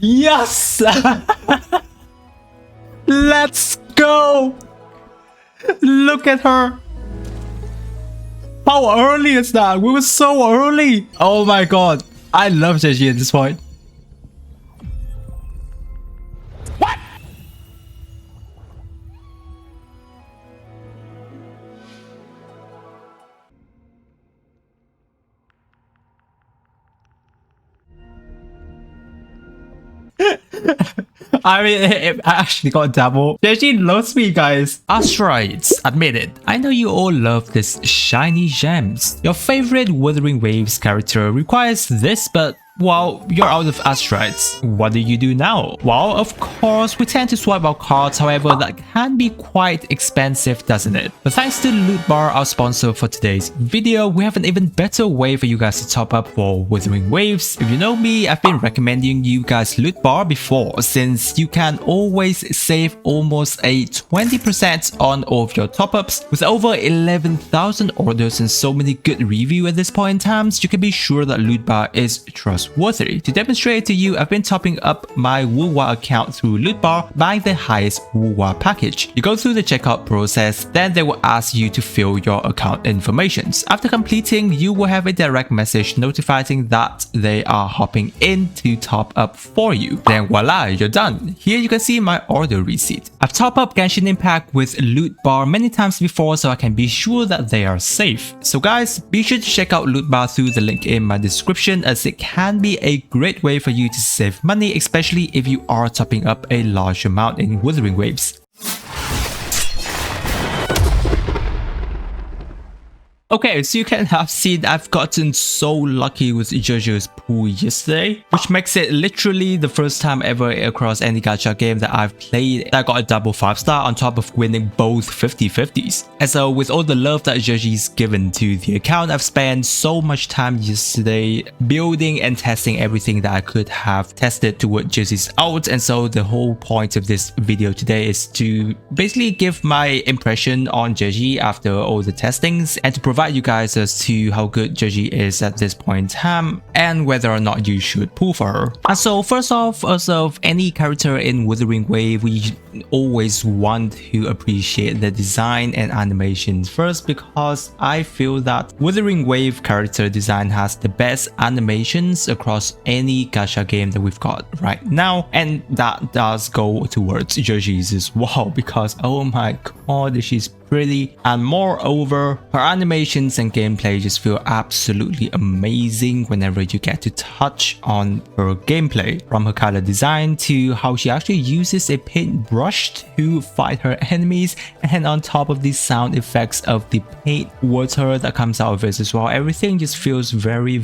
Yes! Let's go! Look at her! How early is that? We were so early! Oh my god. I love Zhezhi at this point. What? I mean, I actually got a double. Zhezhi loves me, guys. Astrites, admit it. I know you all love this shiny gems. Your favorite Wuthering Waves character requires this, but well, you're out of Astrites. What do you do now? Well, of course, we tend to swipe our cards, however, that can be quite expensive, doesn't it? But thanks to Loot Bar, our sponsor for today's video, we have an even better way for you guys to top up for Wuthering Waves. If you know me, I've been recommending you guys Loot Bar before, since you can always save almost a 20% on all of your top-ups. With over 11,000 orders and so many good reviews at this point in time, you can be sure that Loot Bar is trustworthy. To demonstrate to you, I've been topping up my Wuwa account through Loot Bar, buying the highest Wuwa package. You go through the checkout process, then they will ask you to fill your account information. After completing, you will have a direct message notifying that they are hopping in to top up for you. Then voila, you're done. Here you can see my order receipt. I've topped up Genshin Impact with Loot Bar many times before, so I can be sure that they are safe. So guys, be sure to check out Loot Bar through the link in my description, as it can be a great way for you to save money, especially if you are topping up a large amount in Wuthering Waves. Okay, so you can have seen I've gotten so lucky with Zhezhi's pool yesterday, which makes it literally the first time ever across any gacha game that I've played that I got a double 5-star on top of winning both 50/50s. And so with all the love that Zhezhi's given to the account, I've spent so much time yesterday building and testing everything that I could have tested toward Zhezhi's ult. And so the whole point of this video today is to basically give my impression on Zhezhi after all the testings, and to provide you guys as to how good Zhezhi is at this point in time and whether or not you should pull for her. And so first off, as of any character in Wuthering Wave, we always want to appreciate the design and animations first, because I feel that Wuthering Wave character design has the best animations across any gacha game that we've got right now, and that does go towards Zhezhi's as well, because oh my god, she's pretty, and moreover her animations and gameplay just feel absolutely amazing whenever you get to touch on her gameplay, from her color design to how she actually uses a paintbrush to fight her enemies, and on top of the sound effects of the paint water that comes out of it as well. Everything just feels very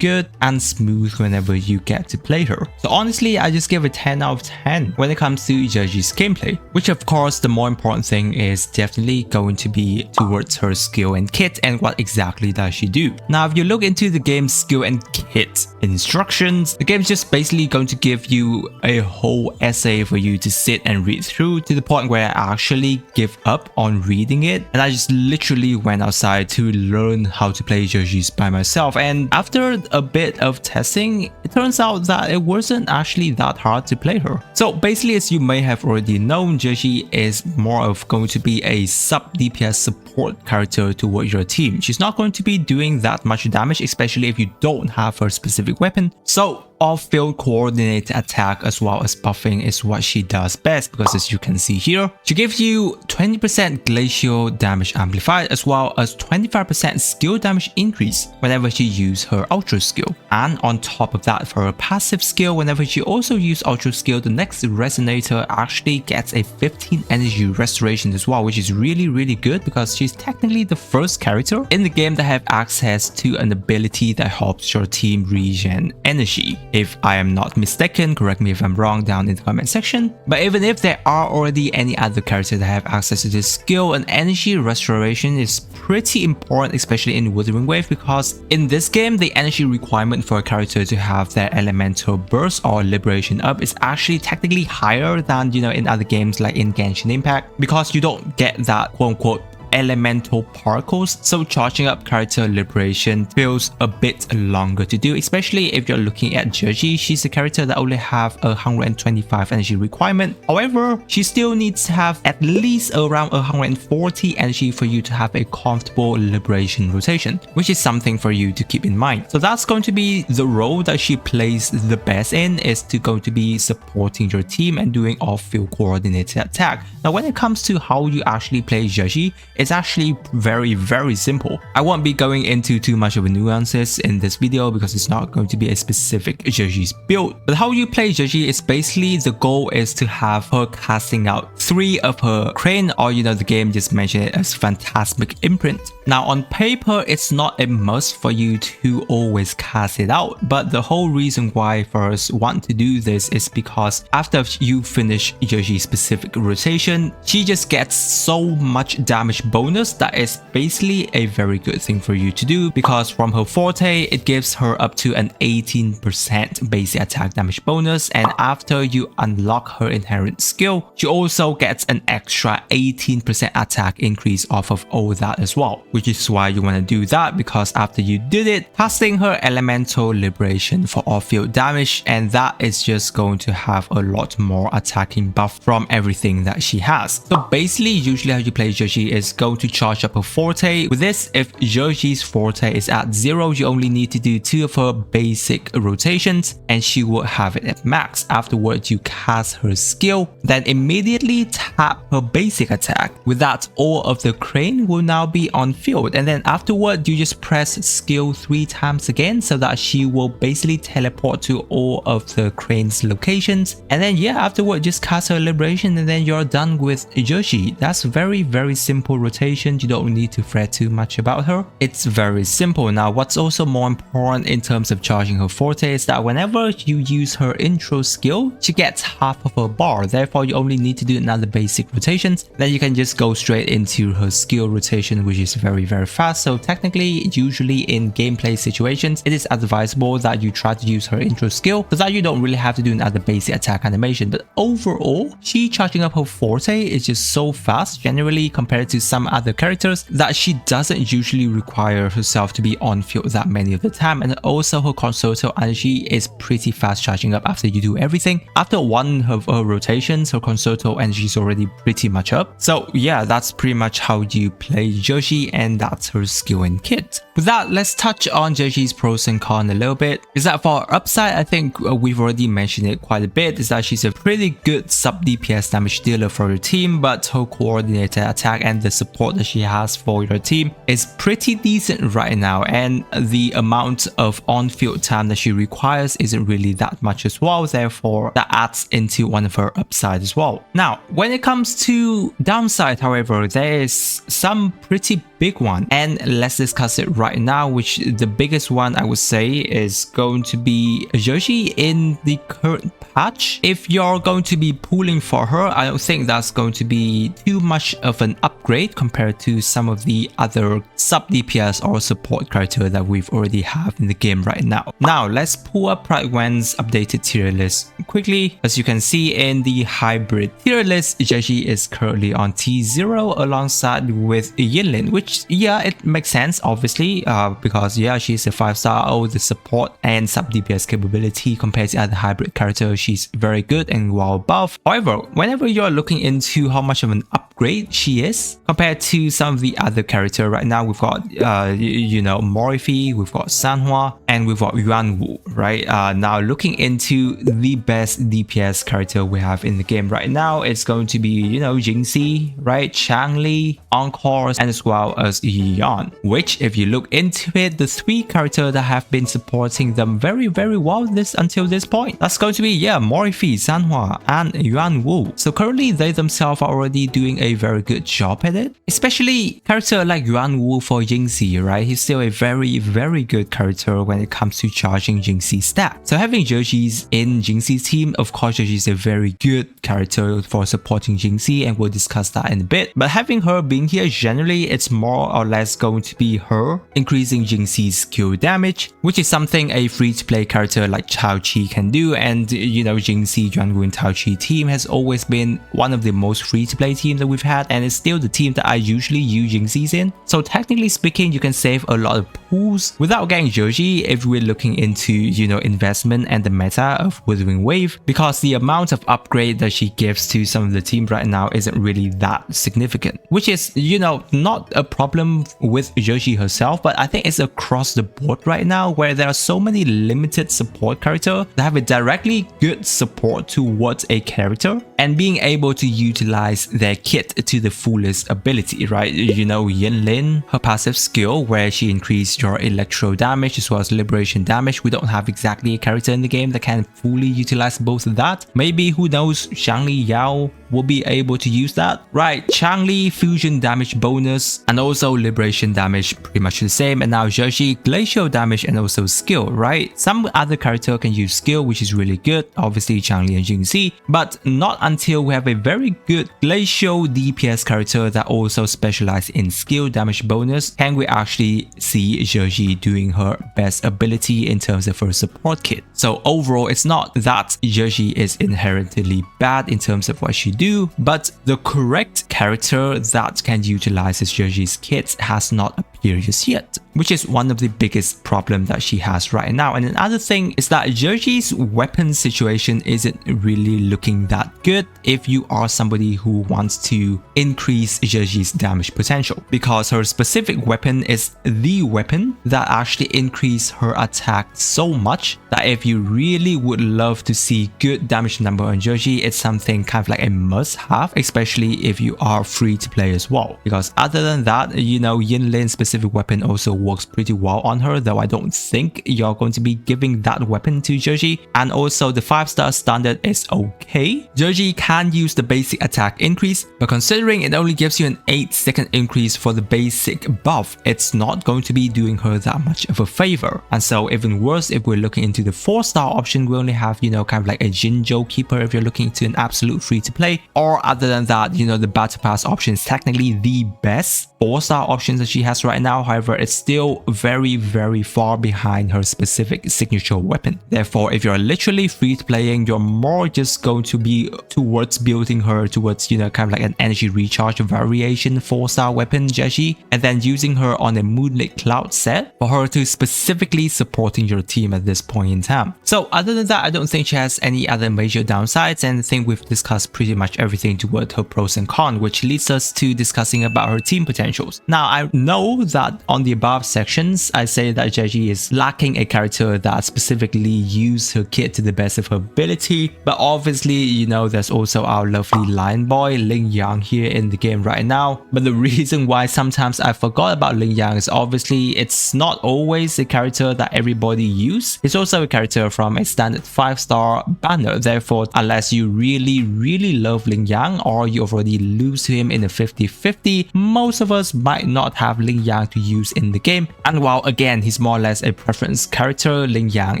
good and smooth whenever you get to play her. So honestly, I just give a 10 out of 10 when it comes to Zhezhi's gameplay, which of course the more important thing is definitely going to be towards her skill and kit and what exactly does she do. Now if you look into the game's skill and kit instructions, the game's just basically going to give you a whole essay for you to sit and read through, to the point where I actually give up on reading it and I just literally went outside to learn how to play Zhezhi by myself. And after a bit of testing, it turns out that it wasn't actually that hard to play her. So basically, as you may have already known, Zhezhi is more of going to be a sub DPS support character toward your team. She's not going to be doing that much damage, especially if you don't have her specific weapon. So off-field coordinated attack as well as buffing is what she does best, because as you can see here, she gives you 20% glacial damage amplified as well as 25% skill damage increase whenever she uses her ultra skill. And on top of that, for her passive skill, whenever she also uses ultra skill, the next resonator actually gets a 15 energy restoration as well, which is really good, because she's technically the first character in the game that have access to an ability that helps your team regen energy. If I am not mistaken, correct me if I'm wrong down in the comment section. But even if there are already any other characters that have access to this skill, and energy restoration is pretty important, especially in Wuthering Wave, because in this game the energy requirement for a character to have their elemental burst or liberation up is actually technically higher than, you know, in other games like in Genshin Impact, because you don't get that quote-unquote elemental particles, so charging up character liberation feels a bit longer to do, especially if you're looking at Zhezhi. She's a character that only have a 125 energy requirement. However, she still needs to have at least around 140 energy for you to have a comfortable liberation rotation, which is something for you to keep in mind. So that's going to be the role that she plays the best in, is to going to be supporting your team and doing off-field coordinated attack. Now when it comes to how you actually play Zhezhi, it's actually very simple. I won't be going into too much of nuances in this video because it's not going to be a specific Zhezhi's build. But how you play Zhezhi is basically the goal is to have her casting out 3 of her crane, or the game just mentioned it as phantasmic imprint. Now on paper, it's not a must for you to always cast it out, but the whole reason why first want to do this is because after you finish Zhezhi's specific rotation, she just gets so much damage bonus that is basically a very good thing for you to do, because from her forte it gives her up to an 18% basic attack damage bonus, and after you unlock her inherent skill, she also gets an extra 18% attack increase off of all that as well, which is why you want to do that, because after you did it, casting her elemental liberation for off-field damage, and that is just going to have a lot more attacking buff from everything that she has. So basically, usually how you play Zhezhi is go to charge up her forte. With this, if Zhezhi's forte is at 0, you only need to do 2 of her basic rotations and she will have it at max. Afterwards, you cast her skill, then immediately tap her basic attack. With that, all of the crane will now be on field, and then afterward you just press skill 3 times again so that she will basically teleport to all of the crane's locations, and then afterward just cast her liberation, and then you're done with Zhezhi. That's very simple rotation. You don't need to fret too much about her. It's very simple. Now what's also more important in terms of charging her forte is that whenever you use her intro skill, she gets half of her bar. Therefore you only need to do another basic rotations, then you can just go straight into her skill rotation, which is very fast. So technically, usually in gameplay situations, it is advisable that you try to use her intro skill so that you don't really have to do another basic attack animation. But overall, she charging up her forte is just so fast generally compared to some other characters that she doesn't usually require herself to be on field that many of the time, and also her consulto energy is pretty fast charging up after you do everything. After one of her rotations, her consulto energy is already pretty much up. So that's pretty much how you play Zhezhi, and that's her skill and kit. With that, let's touch on Zhezhi's pros and cons a little bit. Is that for her upside, I think we've already mentioned it quite a bit, is that she's a pretty good sub DPS damage dealer for her team, but her coordinated attack and the support that she has for your team is pretty decent right now, and the amount of on-field time that she requires isn't really that much as well. Therefore, that adds into one of her upsides as well. Now, when it comes to downside, however, there is some pretty big one, and let's discuss it right now, which the biggest one I would say is going to be Zhezhi in the current patch. If you're going to be pulling for her, I don't think that's going to be too much of an upgrade compared to some of the other sub DPS or support character that we've already have in the game right now. Now let's pull up Pride1's updated tier list quickly. As you can see in the hybrid tier list, Zhezhi is currently on T0 alongside with Yinlin, which it makes sense obviously because she's a 5-star. All the support and sub DPS capability compared to other hybrid characters, she's very good and well above. However, whenever you're looking into how much of an upgrade she is compared to some of the other characters right now, we've got Morphe, we've got Sanhua, and we've got Yuanwu, right? Now looking into the best DPS character we have in the game right now, it's going to be Jingxi, right? Changli, Encore, and as well as Yan, which if you look into it, the 3 characters that have been supporting them very well until this point, that's going to be Morphe, Sanhua, and Yuanwu. So currently they themselves are already doing a very good job at it, especially character like Yuanwu for Jingxi, right? He's still a very good character when it comes to charging Jingxi's stat. So having Zhezhi's in Jingxi's team, of course Zhezhi is a very good character for supporting Jingxi, and we'll discuss that in a bit. But having her being here, generally it's more more or less going to be her increasing Jingxi's skill damage, which is something a free-to-play character like Chaoqi can do. And you know, Jingxi, Yuanwu and Chaoqi team has always been one of the most free-to-play teams that we've had, and it's still the team that I usually use Jingxi's in. So technically speaking, you can save a lot of pools without getting Zhezhi if we're looking into, you know, investment and the meta of Wuthering Wave, because the amount of upgrade that she gives to some of the teams right now isn't really that significant, which is, you know, not a problem with Zhezhi herself, but I think it's across the board right now where there are so many limited support characters that have a directly good support towards a character and being able to utilize their kit to the fullest ability, right? You know, Yinlin, her passive skill where she increased your electro damage as well as liberation damage. We don't have exactly a character in the game that can fully utilize both of that. Maybe, who knows, Xiangli Yao will be able to use that, right? Qiangli fusion damage bonus and also liberation damage, pretty much the same. And now Zhezhi glacial damage and also skill, right? Some other character can use skill, which is really good, obviously Qiangli and Jingxi, but not until we have a very good glacial DPS character that also specializes in skill damage bonus can we actually see Zhezhi doing her best ability in terms of her support kit. So overall, it's not that Zhezhi is inherently bad in terms of what she do, but the correct character that can utilize Zhezhi's kit has not appeared just yet, which is one of the biggest problems that she has right now. And another thing is that Zhezhi's weapon situation isn't really looking that good if you are somebody who wants to increase Zhezhi's damage potential, because her specific weapon is the weapon that actually increases her attack so much that if you really would love to see good damage number on Zhezhi, it's something kind of like a must-have, especially if you are free to play as well. Because other than that, you know, Yinlin's specific weapon also works pretty well on her, though I don't think you're going to be giving that weapon to Zhezhi. And also the 5-star standard is okay. Zhezhi can use the basic attack increase, but considering it only gives you an 8-second increase for the basic buff, it's not going to be doing her that much of a favor. And so even worse, if we're looking into the 4-star option, we only have, you know, kind of like a Jinzhou keeper if you're looking into an absolute free to play, or other than that, you know, the battle pass option is technically the best 4-star options that she has right now. However, it's still very far behind her specific signature weapon. Therefore, if you're literally free to playing, you're more just going to be towards building her towards, you know, kind of like an energy recharge variation 4-star weapon Zhezhi, and then using her on a Moonlit Cloud set for her to specifically supporting your team at this point in time. So other than that, I don't think she has any other major downsides, and I think we've discussed pretty much everything toward her pros and cons, which leads us to discussing about her team potentials. Now, I know that on the above sections, I say that Zhezhi is lacking a character that specifically uses her kit to the best of her ability, but obviously, you know, there's also our lovely lion boy Ling Yang here in the game right now. But the reason why sometimes I forgot about Ling Yang is obviously it's not always a character that everybody uses. It's also a character from a standard 5-star banner. Therefore, unless you really love Ling Yang or you already lose to him in a 50-50, most of us might not have Ling Yang to use in the game. And while again he's more or less a preference character, Ling Yang,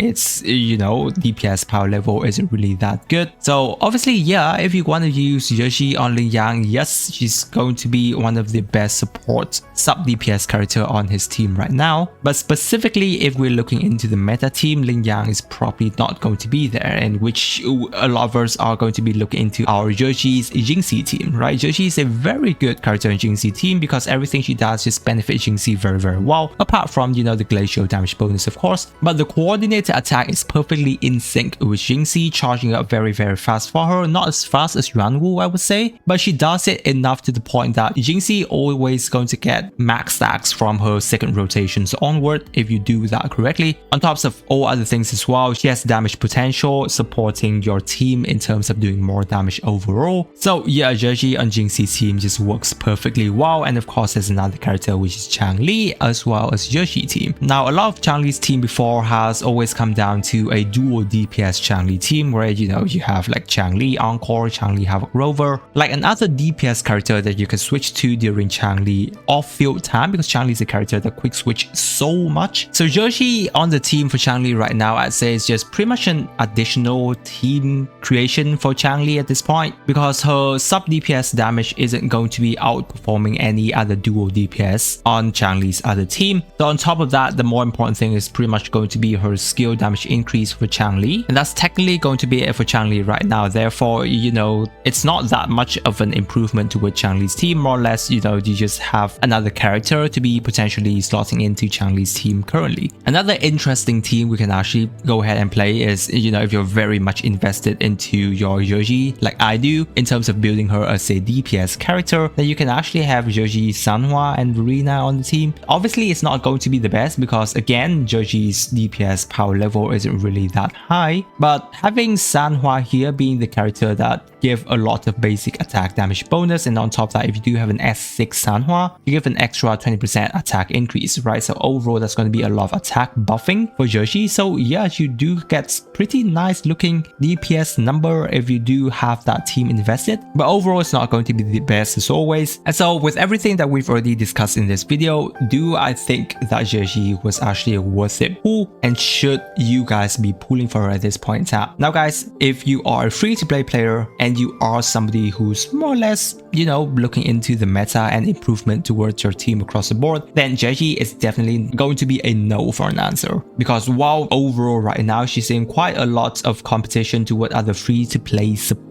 it's, you know, DPS power level isn't really that good. So obviously, yeah, if you want to use Zhezhi on Ling Yang, yes, she's going to be one of the best support sub DPS character on his team right now. But specifically, if we're looking into the meta team, Ling Yang is probably not going to be there, and which a lot of us are going to be looking into our Zhezhi's Jingxi team, right? Zhezhi is a very good character in Jingxi team because everything she does just benefits Jingxi very well, apart from, you know, the glacial damage bonus, of course. But the coordinated attack is perfectly in sync with Jingxi, charging up very fast for her. Not as fast as Yuanwu, I would say, but she does it enough to the point that Jingxi always going to get max stacks from her second rotations onward if you do that correctly. On top of all other things as well, she has damage potential, supporting your team in terms of doing more damage overall. So yeah, Zhezhi on Jingxi's team just works perfectly well. And of course, there's another character which is Qiangli as well as Zhezhi team. Now, a lot of Qiangli's team before has always come down to a dual DPS Qiangli team where, you know, you have like Qiangli Encore, Qiangli Havoc Rover, like another DPS character that you can switch to during Qiangli off-field time, because Qiangli is a character that quick switch so much. So Zhezhi on the team for Qiangli right now, I'd say it's just pretty much an additional team creation for Qiangli at this point. because her sub DPS damage isn't going to be outperforming any other duo DPS on Zhang other team. So on top of that, the more important thing is pretty much going to be her skill damage increase for Zhang, and that's technically going to be it for Zhang right now. Therefore, you know, it's not that much of an improvement toward Zhang team. More or less, you know, you just have another character to be potentially slotting into Zhang team currently. Another interesting team we can actually go ahead and play is, you know, if you're very much invested into your Zhezhi like I do in terms of building her as a DPS character, then you can actually have Zhezhi, Sanhua and Verena on the team. Obviously, it's not going to be the best because again, Zhezhi's DPS power level isn't really that high, but having Sanhua here being the character that give a lot of basic attack damage bonus, and on top of that, if you do have an S6 Sanhua, you give an extra 20% attack increase, right? So overall, that's going to be a lot of attack buffing for Zhezhi. So yeah, you do get pretty nice looking DPS number if you do have that team invested, but overall, it's not going to be the best as always. And so with everything that we've already discussed in this video, do I think that Zhezhi was actually a worth it pull, and should you guys be pulling for her at this point in time? Now guys, if you are a free-to-play player and you are somebody who's more or less, you know, looking into the meta and improvement towards your team across the board, then Zhezhi is definitely going to be a no for an answer, because while overall right now she's in quite a lot of competition toward other free-to-play support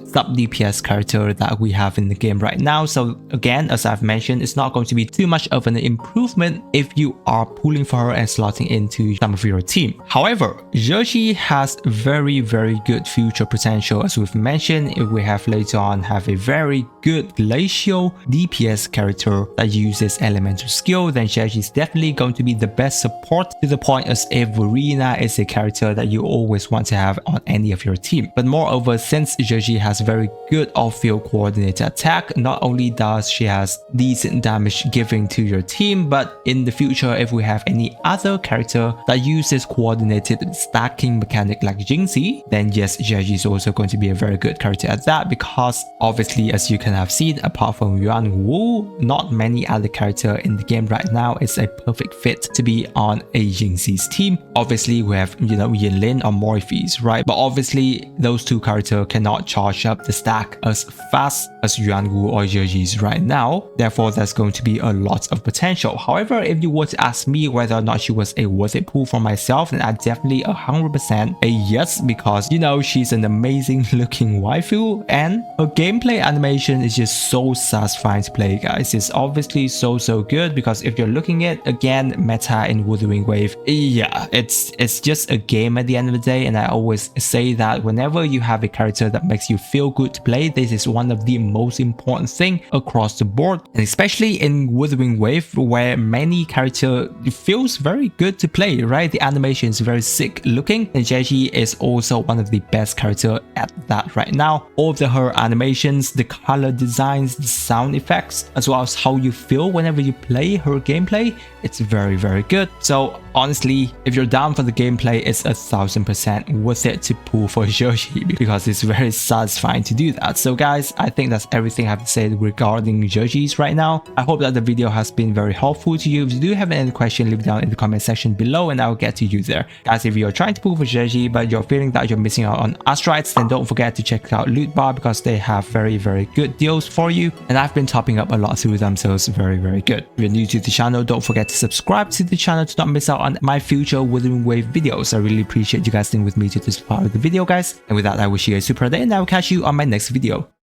sub DPS character that we have in the game right now. So again, as I've mentioned, it's not going to be too much of an improvement if you are pulling for her and slotting into some of your team. However, Zhezhi has very good future potential. As we've mentioned, if we have later on have a very good glacial DPS character that uses elemental skill, then Zhezhi is definitely going to be the best support, to the point as if Verena is a character that you always want to have on any of your team. But moreover, since Zhezhi has very good off-field coordinated attack, not only does she has decent damage giving to your team, but in the future, if we have any other character that uses coordinated stacking mechanic like Zhezhi, then yes, Zhezhi is also going to be a very good character at that, because obviously, as you can have seen, apart from Yuan Wu, not many other character in the game right now is a perfect fit to be on a Zhezhi's team. Obviously, we have, you know, Yinlin or Morpheus, right? But obviously, those two characters cannot charge up the stack as fast as Yuan Wu or Zhezhi's right now. Therefore, there's going to be a lot of potential. However, if you were to ask me whether or not she was a worth it pull for myself, then I definitely 100% a yes, because, you know, she's an amazing looking waifu and her gameplay animation is just so satisfying to play, guys. It's obviously so good, because if you're looking at, again, meta in Wuthering Wave, yeah, it's just a game at the end of the day, and I always say that whenever you have a character that makes you feel good to play, this is one of the most important thing across the board, and especially in Wuthering Wave, where many character feels very good to play, right? The animation is very sick looking, and Zhezhi is also one of the best character at that right now. All of her animations, the color designs, the sound effects, as well as how you feel whenever you play her gameplay, it's very good. So honestly, if you're down for the gameplay, it's 1000% worth it to pull for Zhezhi, because it's very satisfying to do that. So guys, I think that's everything I have to say regarding Zhezhi's right now. I hope that the video has been very helpful to you. If you do have any question, leave it down in the comment section below and I'll get to you there. Guys, if you're trying to pull for Zhezhi but you're feeling that you're missing out on Astrites, then don't forget to check out Loot Bar, because they have very good deals for you, and I've been topping up a lot through them, so it's very good. If you're new to the channel, don't forget to subscribe to the channel to not miss out on my future Wuthering Wave videos. I really appreciate you guys staying with me to this part of the video, guys, and with that, I wish you a super day and I will catch you on my next video.